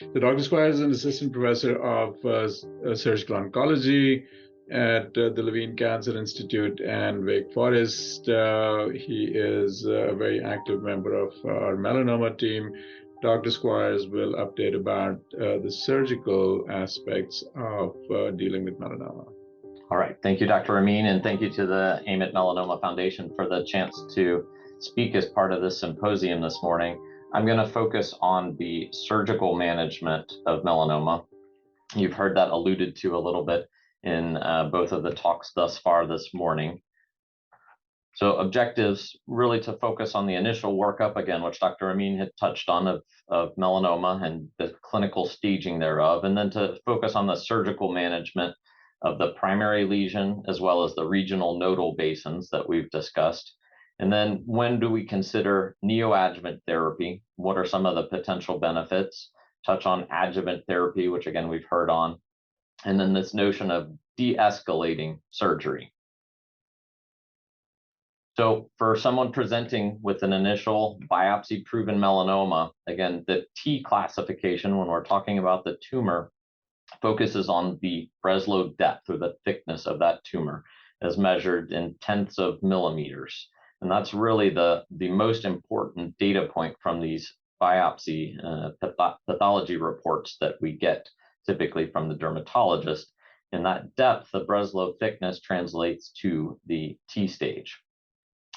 So Dr. Squire is an assistant professor of surgical oncology at the Levine Cancer Institute and Wake Forest. He is a very active member of our melanoma team. Dr. Squires will update about the surgical aspects of dealing with melanoma. All right. Thank you, Dr. Amin, and thank you to the AIM at Melanoma Foundation for the chance to speak as part of this symposium this morning. I'm going to focus on the surgical management of melanoma. You've heard that alluded to a little bit in both of the talks thus far this morning. So objectives really to focus on the initial workup, again, which Dr. Amin had touched on of melanoma and the clinical staging thereof, and then to focus on the surgical management of the primary lesion as well as the regional nodal basins that we've discussed. And then when do we consider neoadjuvant therapy? What are some of the potential benefits? Touch on adjuvant therapy, which again, we've heard on. And then this notion of de-escalating surgery. So for someone presenting with an initial biopsy-proven melanoma, again, the T classification, when we're talking about the tumor, focuses on the Breslow depth or the thickness of that tumor as measured in tenths of millimeters. And that's really the most important data point from these biopsy pathology reports that we get typically from the dermatologist. And that depth, the Breslow thickness, translates to the T stage.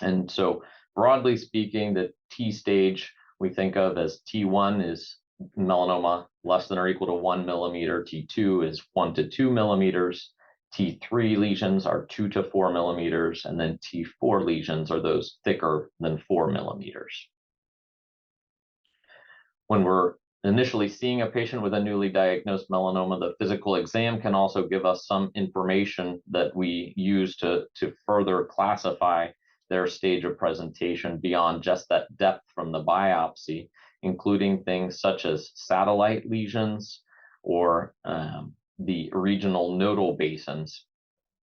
And so broadly speaking, the T stage we think of as T1 is melanoma less than or equal to 1 millimeter, T2 is 1 to 2 millimeters, T3 lesions are 2 to 4 millimeters, and then T4 lesions are those thicker than 4 millimeters. When we're initially seeing a patient with a newly diagnosed melanoma, the physical exam can also give us some information that we use to further classify their stage of presentation beyond just that depth from the biopsy, including things such as satellite lesions or the regional nodal basins.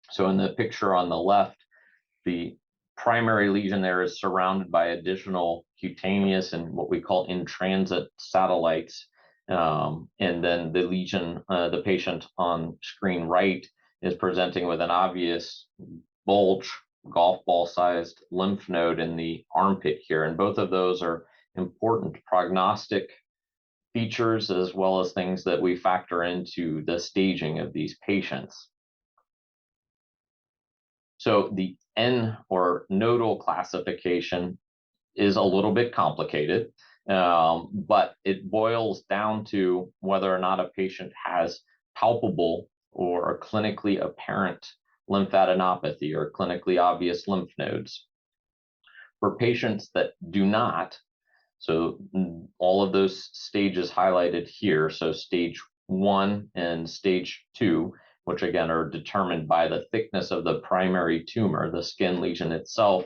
So in the picture on the left, the primary lesion there is surrounded by additional cutaneous and what we call in-transit satellites. And then the lesion, the patient on screen right is presenting with an obvious bulge, golf ball sized lymph node in the armpit here. And both of those are important prognostic features as well as things that we factor into the staging of these patients. So the N or nodal classification is a little bit complicated, but it boils down to whether or not a patient has palpable or clinically apparent lymphadenopathy or clinically obvious lymph nodes. For patients that do not, so all of those stages highlighted here, so stage 1 and stage 2, which again are determined by the thickness of the primary tumor, the skin lesion itself,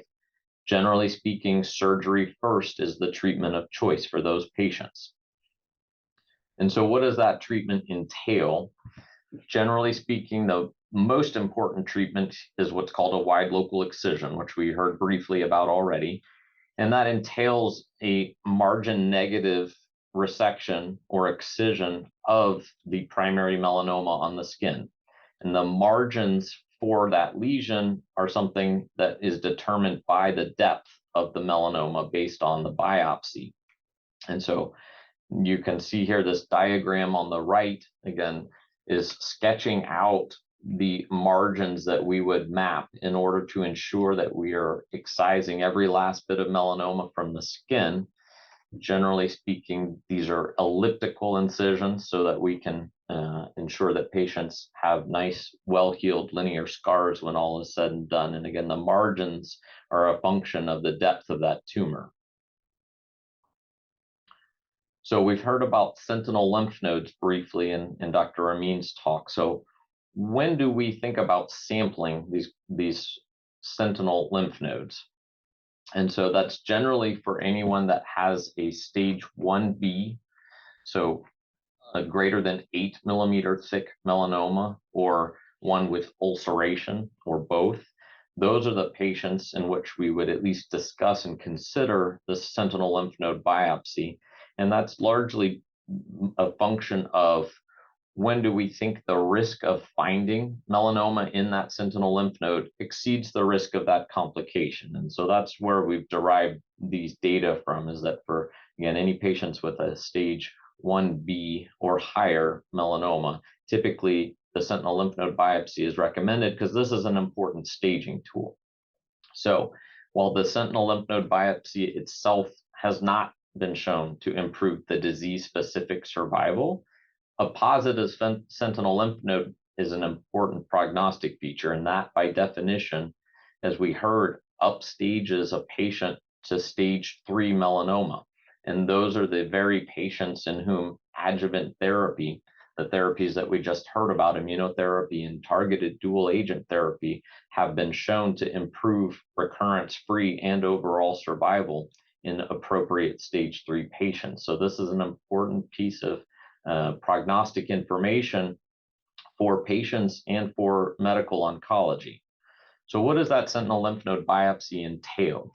generally speaking, surgery first is the treatment of choice for those patients. And so what does that treatment entail? Generally speaking, the most important treatment is what's called a wide local excision, which we heard briefly about already. And that entails a margin negative resection or excision of the primary melanoma on the skin. And the margins for that lesion are something that is determined by the depth of the melanoma based on the biopsy. And so you can see here this diagram on the right, again, is sketching out the margins that we would map in order to ensure that we are excising every last bit of melanoma from the skin. Generally speaking, these are elliptical incisions so that we can ensure that patients have nice, well-healed linear scars when all is said and done. And again, the margins are a function of the depth of that tumor. So we've heard about sentinel lymph nodes briefly in Dr. Amin's talk. So when do we think about sampling these sentinel lymph nodes? And so that's generally for anyone that has a stage 1B, so a greater than 8 millimeter thick melanoma, or one with ulceration, or both. Those are the patients in which we would at least discuss and consider the sentinel lymph node biopsy. And that's largely a function of when do we think the risk of finding melanoma in that sentinel lymph node exceeds the risk of that complication. And so that's where we've derived these data from, is that for, again, any patients with a stage 1B or higher melanoma, typically the sentinel lymph node biopsy is recommended because this is an important staging tool. So while the sentinel lymph node biopsy itself has not been shown to improve the disease-specific survival, a positive sentinel lymph node is an important prognostic feature, and that, by definition, as we heard, upstages a patient to stage 3 melanoma. And those are the very patients in whom adjuvant therapy, the therapies that we just heard about, immunotherapy and targeted dual agent therapy, have been shown to improve recurrence-free and overall survival in appropriate stage 3 patients. So this is an important piece of prognostic information for patients and for medical oncology. So what does that sentinel lymph node biopsy entail?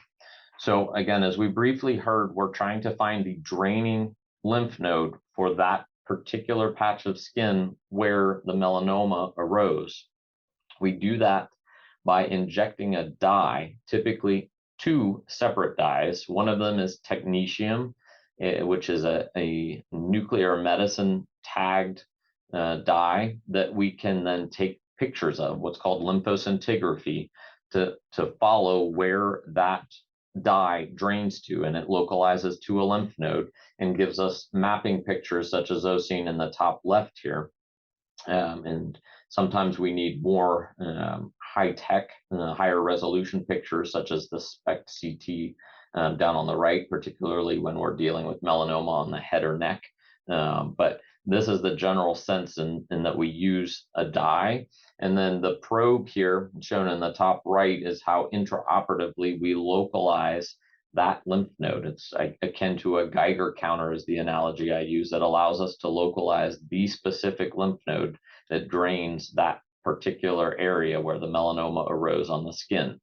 So again, as we briefly heard, we're trying to find the draining lymph node for that particular patch of skin where the melanoma arose. We do that by injecting a dye, typically 2 separate dyes. One of them is technetium, which is a nuclear medicine tagged dye that we can then take pictures of, what's called lymphoscintigraphy, to follow where that dye drains to, and it localizes to a lymph node and gives us mapping pictures such as those seen in the top left here. And sometimes we need more high-tech, higher resolution pictures such as the SPECT CT down on the right, particularly when we're dealing with melanoma on the head or neck. But this is the general sense in that we use a dye. And then the probe here, shown in the top right, is how intraoperatively we localize that lymph node. It's akin to a Geiger counter is the analogy I use, that allows us to localize the specific lymph node that drains that particular area where the melanoma arose on the skin.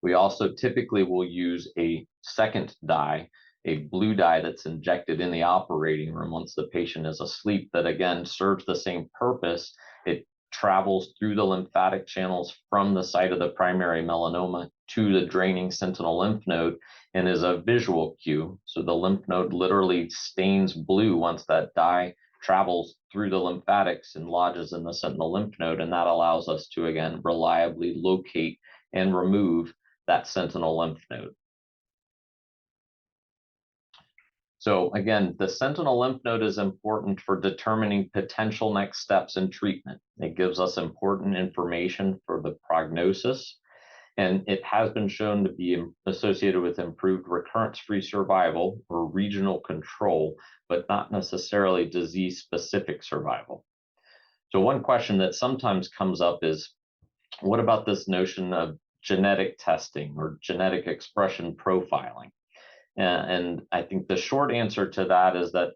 We also typically will use a second dye, a blue dye that's injected in the operating room once the patient is asleep, that again serves the same purpose. It travels through the lymphatic channels from the site of the primary melanoma to the draining sentinel lymph node and is a visual cue. So the lymph node literally stains blue once that dye travels through the lymphatics and lodges in the sentinel lymph node, and that allows us to, again, reliably locate and remove that sentinel lymph node. So again, the sentinel lymph node is important for determining potential next steps in treatment. It gives us important information for the prognosis, and it has been shown to be associated with improved recurrence-free survival or regional control, but not necessarily disease-specific survival. So one question that sometimes comes up is, what about this notion of genetic testing or genetic expression profiling? And I think the short answer to that is that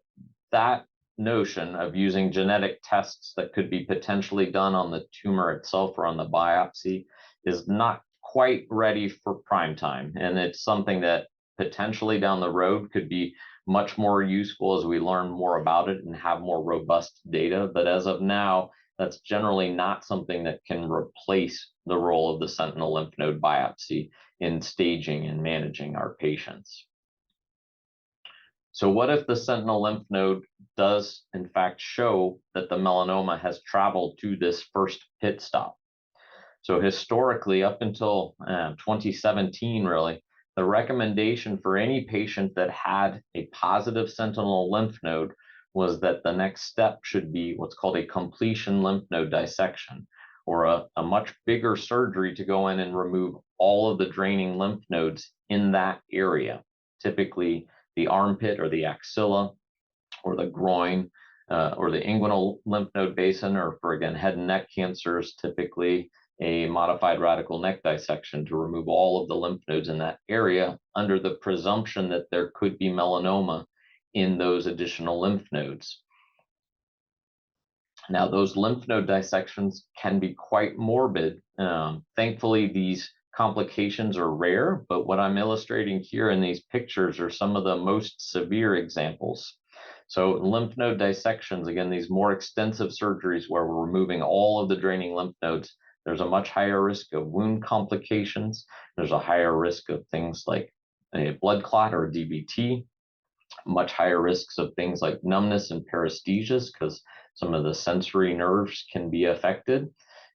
that notion of using genetic tests that could be potentially done on the tumor itself or on the biopsy is not quite ready for prime time. And it's something that potentially down the road could be much more useful as we learn more about it and have more robust data. But as of now, that's generally not something that can replace the role of the sentinel lymph node biopsy in staging and managing our patients. So what if the sentinel lymph node does, in fact, show that the melanoma has traveled to this first pit stop? So historically, up until 2017, really, the recommendation for any patient that had a positive sentinel lymph node was that the next step should be what's called a completion lymph node dissection, or a much bigger surgery to go in and remove all of the draining lymph nodes in that area, typically the armpit or the axilla or the groin or the inguinal lymph node basin, or for, again, head and neck cancers, typically a modified radical neck dissection to remove all of the lymph nodes in that area under the presumption that there could be melanoma in those additional lymph nodes. Now, those lymph node dissections can be quite morbid. Thankfully, these complications are rare, but what I'm illustrating here in these pictures are some of the most severe examples. So lymph node dissections, again, these more extensive surgeries where we're removing all of the draining lymph nodes, there's a much higher risk of wound complications. There's a higher risk of things like a blood clot or DVT, much higher risks of things like numbness and paresthesias because some of the sensory nerves can be affected.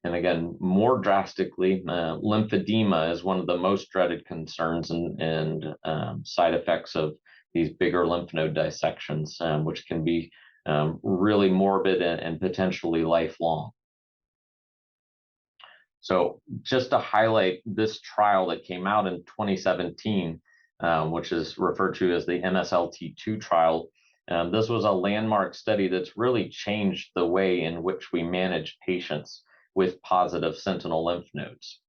And again, more drastically, lymphedema is one of the most dreaded concerns and side effects of these bigger lymph node dissections, which can be really morbid and potentially lifelong. So just to highlight this trial that came out in 2017, which is referred to as the MSLT2 trial, this was a landmark study that's really changed the way in which we manage patients with positive sentinel lymph nodes.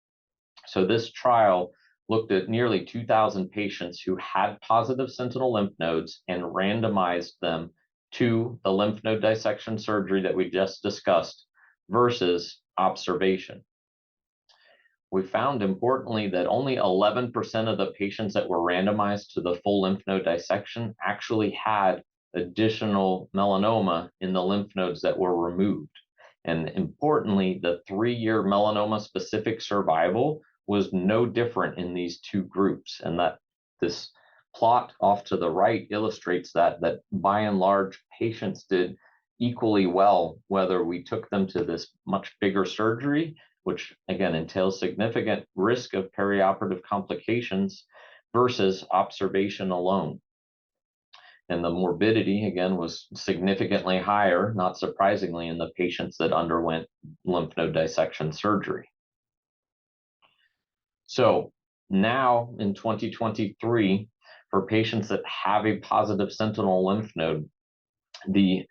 So this trial looked at nearly 2,000 patients who had positive sentinel lymph nodes and randomized them to the lymph node dissection surgery that we just discussed versus observation. We found, importantly, that only 11% of the patients that were randomized to the full lymph node dissection actually had additional melanoma in the lymph nodes that were removed. And importantly, the 3-year melanoma-specific survival was no different in these two groups. And that this plot off to the right illustrates that by and large, patients did equally well, whether we took them to this much bigger surgery, which again entails significant risk of perioperative complications, versus observation alone. And the morbidity, again, was significantly higher, not surprisingly, in the patients that underwent lymph node dissection surgery. So now in 2023, for patients that have a positive sentinel lymph node, the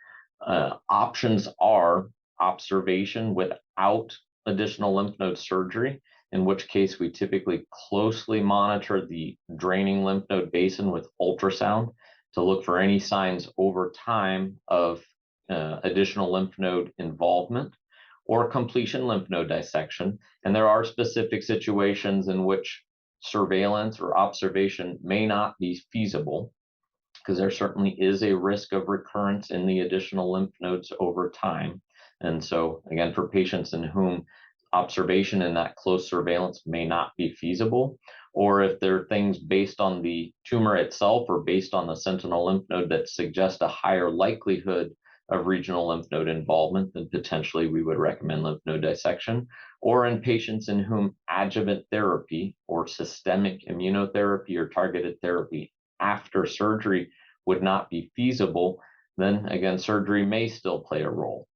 options are observation without additional lymph node surgery, in which case we typically closely monitor the draining lymph node basin with ultrasound to look for any signs over time of additional lymph node involvement, or completion lymph node dissection. And there are specific situations in which surveillance or observation may not be feasible, because there certainly is a risk of recurrence in the additional lymph nodes over time. And so again, for patients in whom observation and that close surveillance may not be feasible, or if there are things based on the tumor itself or based on the sentinel lymph node that suggest a higher likelihood of regional lymph node involvement, then potentially we would recommend lymph node dissection. Or in patients in whom adjuvant therapy or systemic immunotherapy or targeted therapy after surgery would not be feasible, then again, surgery may still play a role.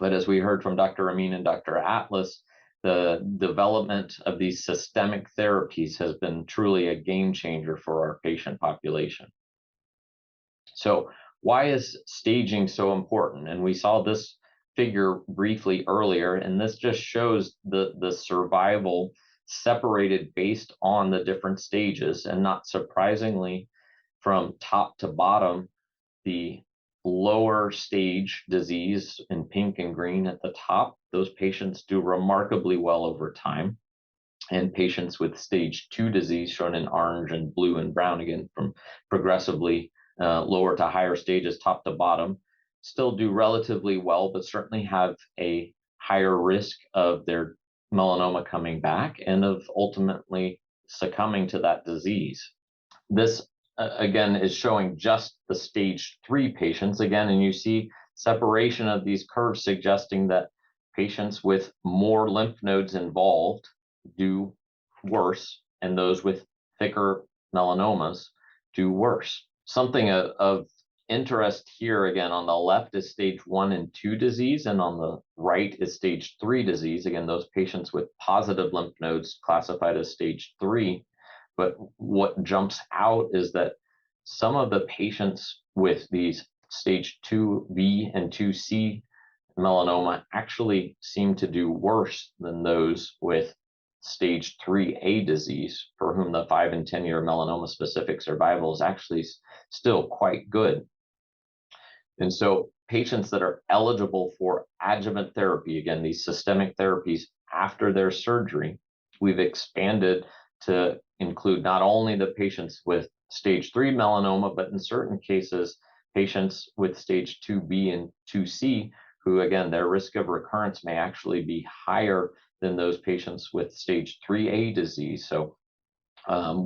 But as we heard from Dr. Amin and Dr. Atlas, the development of these systemic therapies has been truly a game changer for our patient population. So why is staging so important? And we saw this figure briefly earlier, and this just shows the survival separated based on the different stages. And not surprisingly, from top to bottom, the lower stage disease in pink and green at the top, those patients do remarkably well over time. And patients with stage 2 disease, shown in orange and blue and brown, again from progressively lower to higher stages, top to bottom, still do relatively well, but certainly have a higher risk of their melanoma coming back and of ultimately succumbing to that disease. This again is showing just the stage 3 patients again, and you see separation of these curves suggesting that patients with more lymph nodes involved do worse, and those with thicker melanomas do worse. Something of interest here, again, on the left is stage 1 and 2 disease, and on the right is stage 3 disease. Again, those patients with positive lymph nodes classified as stage 3. But what jumps out is that some of the patients with these stage 2B and 2C melanoma actually seem to do worse than those with stage 3A disease, for whom the 5 and 10-year melanoma specific survival is actually still quite good. And so patients that are eligible for adjuvant therapy, again, these systemic therapies after their surgery, we've expanded to include not only the patients with stage 3 melanoma, but in certain cases, patients with stage 2B and 2C, who again, their risk of recurrence may actually be higher than those patients with stage 3A disease. So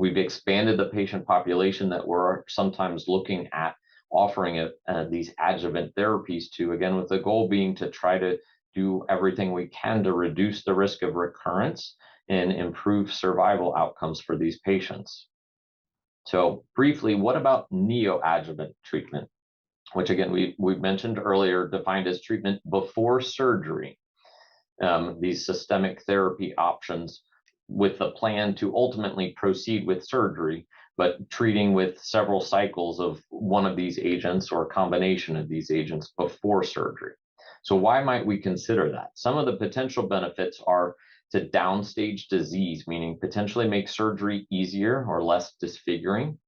we've expanded the patient population that we're sometimes looking at offering these adjuvant therapies to, again, with the goal being to try to do everything we can to reduce the risk of recurrence and improve survival outcomes for these patients. So briefly, what about neoadjuvant treatment, which again, we mentioned earlier, defined as treatment before surgery, these systemic therapy options with the plan to ultimately proceed with surgery, but treating with several cycles of one of these agents or a combination of these agents before surgery. So why might we consider that? Some of the potential benefits are to downstage disease, meaning potentially make surgery easier or less disfiguring.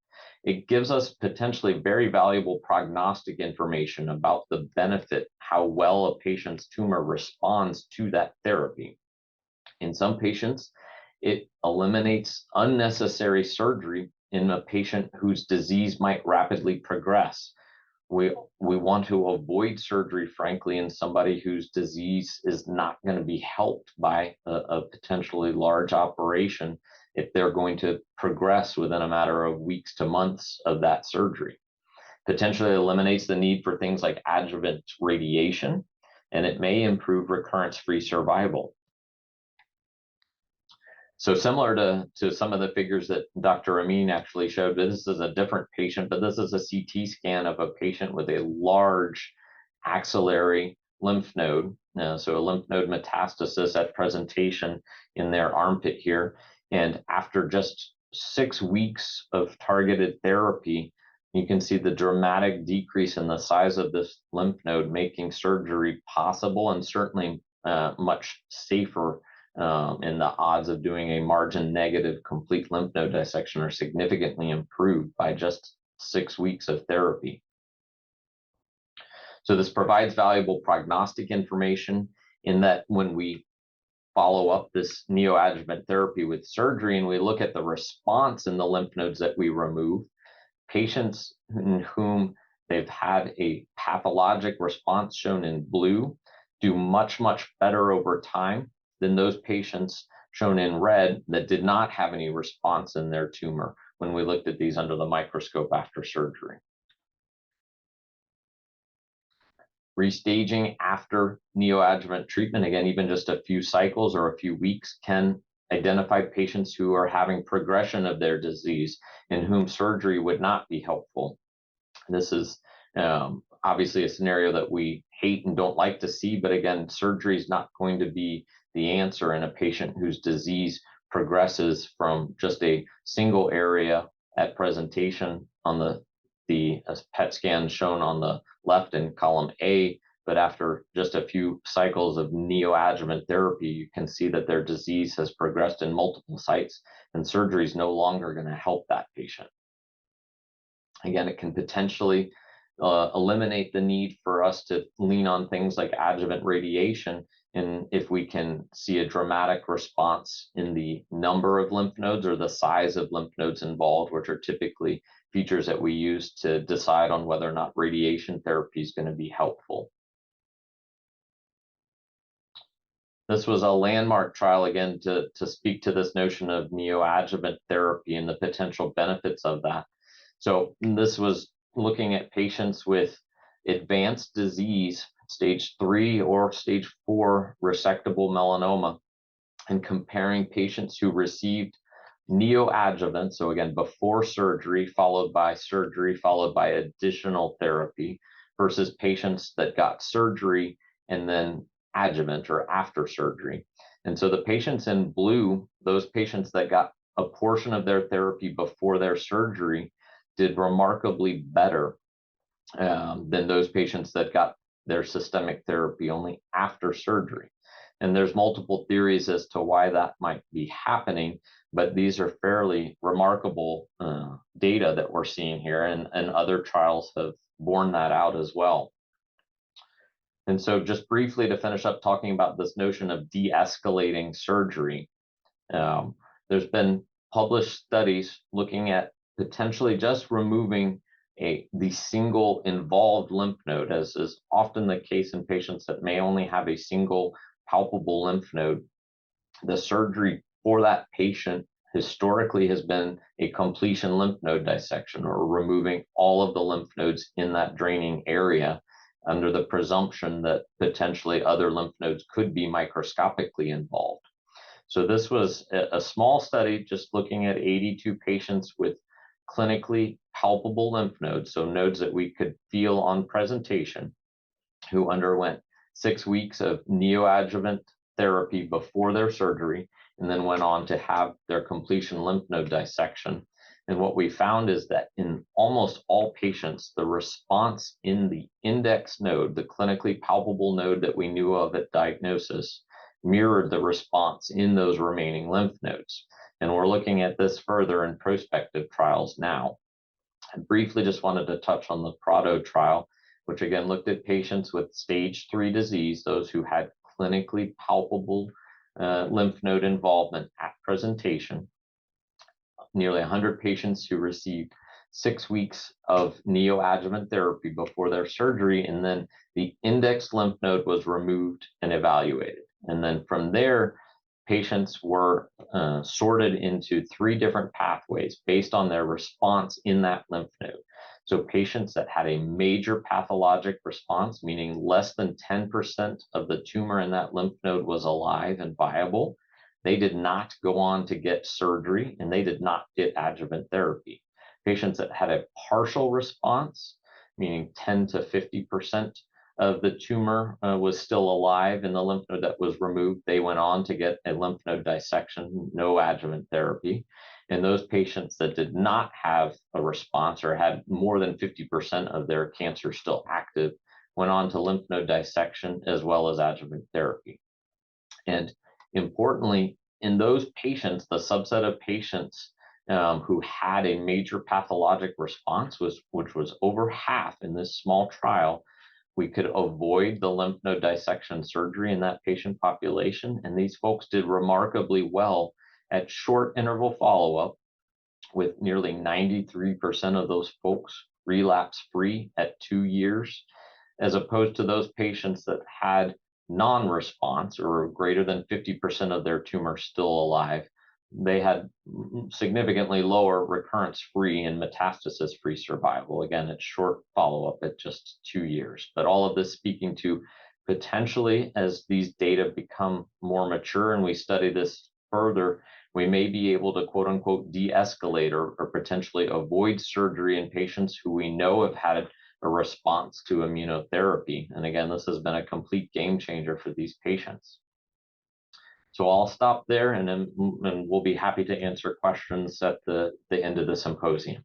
It gives us potentially very valuable prognostic information about the benefit, how well a patient's tumor responds to that therapy. In some patients, it eliminates unnecessary surgery in a patient whose disease might rapidly progress. We want to avoid surgery, frankly, in somebody whose disease is not going to be helped by a potentially large operation if they're going to progress within a matter of weeks to months of that surgery. Potentially eliminates the need for things like adjuvant radiation, and it may improve recurrence-free survival. So similar to some of the figures that Dr. Amin actually showed, this is a different patient, but this is a CT scan of a patient with a large axillary lymph node. So a lymph node metastasis at presentation in their armpit here. And after just 6 weeks of targeted therapy, you can see the dramatic decrease in the size of this lymph node, making surgery possible and certainly much safer. And the odds of doing a margin negative complete lymph node dissection are significantly improved by just 6 weeks of therapy. So this provides valuable prognostic information in that when we follow up this neoadjuvant therapy with surgery and we look at the response in the lymph nodes that we remove, patients in whom they've had a pathologic response shown in blue do much, much better over time than those patients shown in red that did not have any response in their tumor when we looked at these under the microscope after surgery. Restaging after neoadjuvant treatment, again, even just a few cycles or a few weeks, can identify patients who are having progression of their disease in whom surgery would not be helpful. This is obviously a scenario that we hate and don't like to see, but again, surgery is not going to be the answer in a patient whose disease progresses from just a single area at presentation on the PET scan shown on the left in column A, but after just a few cycles of neoadjuvant therapy, you can see that their disease has progressed in multiple sites and surgery is no longer going to help that patient. Again, it can potentially eliminate the need for us to lean on things like adjuvant radiation, and if we can see a dramatic response in the number of lymph nodes or the size of lymph nodes involved, which are typically features that we use to decide on whether or not radiation therapy is going to be helpful. This was a landmark trial, again, to speak to this notion of neoadjuvant therapy and the potential benefits of that. So this was looking at patients with advanced disease, stage 3 or stage 4 resectable melanoma, and comparing patients who received neoadjuvant, so again, before surgery, followed by additional therapy, versus patients that got surgery and then adjuvant or after surgery. And so the patients in blue, those patients that got a portion of their therapy before their surgery, did remarkably better than those patients that got their systemic therapy only after surgery. And there's multiple theories as to why that might be happening, but these are fairly remarkable data that we're seeing here, and other trials have borne that out as well. And so just briefly to finish up talking about this notion of de-escalating surgery, there's been published studies looking at potentially just removing the single involved lymph node, as is often the case in patients that may only have a single palpable lymph node. The surgery for that patient historically has been a completion lymph node dissection, or removing all of the lymph nodes in that draining area, under the presumption that potentially other lymph nodes could be microscopically involved. So this was a small study just looking at 82 patients with clinically palpable lymph nodes, so nodes that we could feel on presentation, who underwent 6 weeks of neoadjuvant therapy before their surgery, and then went on to have their completion lymph node dissection. And what we found is that in almost all patients, the response in the index node, the clinically palpable node that we knew of at diagnosis, mirrored the response in those remaining lymph nodes. And we're looking at this further in prospective trials now. I briefly just wanted to touch on the Prado trial, which again looked at patients with stage 3 disease, those who had clinically palpable lymph node involvement at presentation. Nearly 100 patients who received 6 weeks of neoadjuvant therapy before their surgery, and then the index lymph node was removed and evaluated. And then from there, patients were sorted into 3 different pathways based on their response in that lymph node. So patients that had a major pathologic response, meaning less than 10% of the tumor in that lymph node was alive and viable, they did not go on to get surgery, and they did not get adjuvant therapy. Patients that had a partial response, meaning 10 to 50% of the tumor was still alive in the lymph node that was removed, they went on to get a lymph node dissection, no adjuvant therapy. And those patients that did not have a response, or had more than 50% of their cancer still active, went on to lymph node dissection as well as adjuvant therapy. And importantly, in those patients, the subset of patients who had a major pathologic response, which was over half in this small trial, we could avoid the lymph node dissection surgery in that patient population. And these folks did remarkably well at short interval follow-up, with nearly 93% of those folks relapse-free at 2 years, as opposed to those patients that had non-response, or greater than 50% of their tumor still alive. They had significantly lower recurrence-free and metastasis-free survival. Again, it's short follow-up at just 2 years. But all of this speaking to potentially, as these data become more mature and we study this further, we may be able to quote unquote de-escalate or potentially avoid surgery in patients who we know have had a response to immunotherapy. And again, this has been a complete game changer for these patients. So I'll stop there, and we'll be happy to answer questions at the end of the symposium.